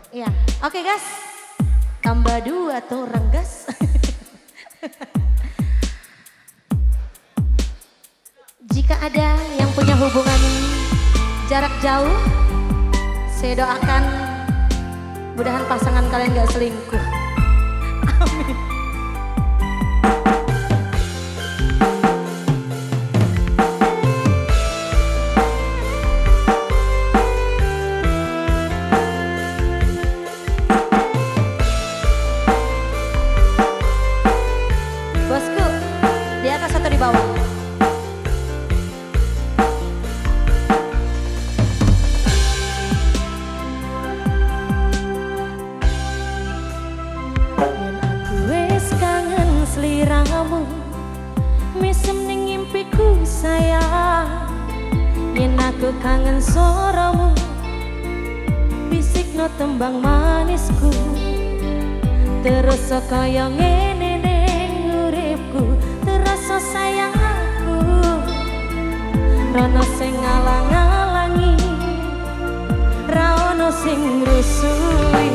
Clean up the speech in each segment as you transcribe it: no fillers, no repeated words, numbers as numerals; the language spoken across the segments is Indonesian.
Iya, oke gas. Tambah dua tuh orang gas. Jika ada yang punya hubungan jarak jauh, saya doakan mudahan pasangan kalian gak selingkuh. Amin. Bosku, di atas atau di bawah? Seliramu mesem ning ngimpiku sayang, yen aku kangen suaramu bisikno tembang manisku, terus kaya ngene ning uripku, terasa sayang aku rono sing ngalang-alangi, ra ono sing rusui.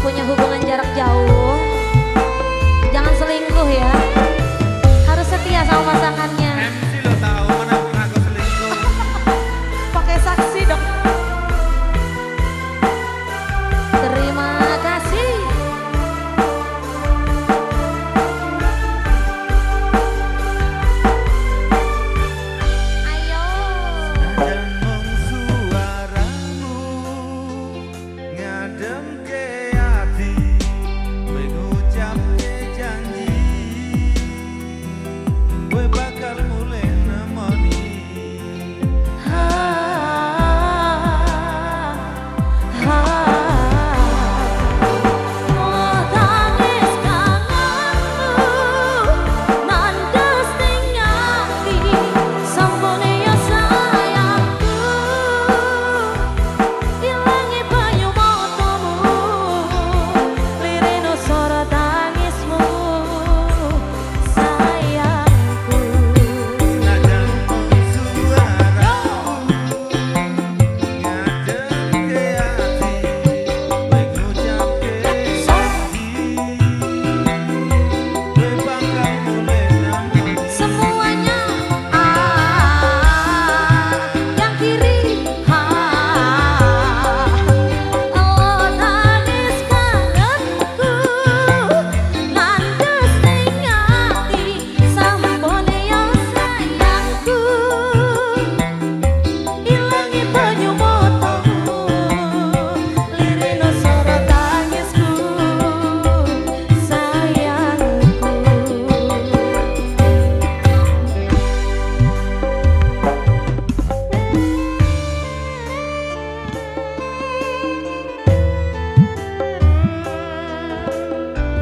Punya hubungan jarak jauh, jangan selingkuh ya, harus setia sama pasangannya. MC lo tahu mana pernah aku selingkuh. Pakai saksi dong. Terima kasih. Ayo. Dan mong suaramu ngadem ke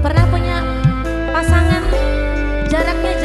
Pernah punya pasangan jaraknya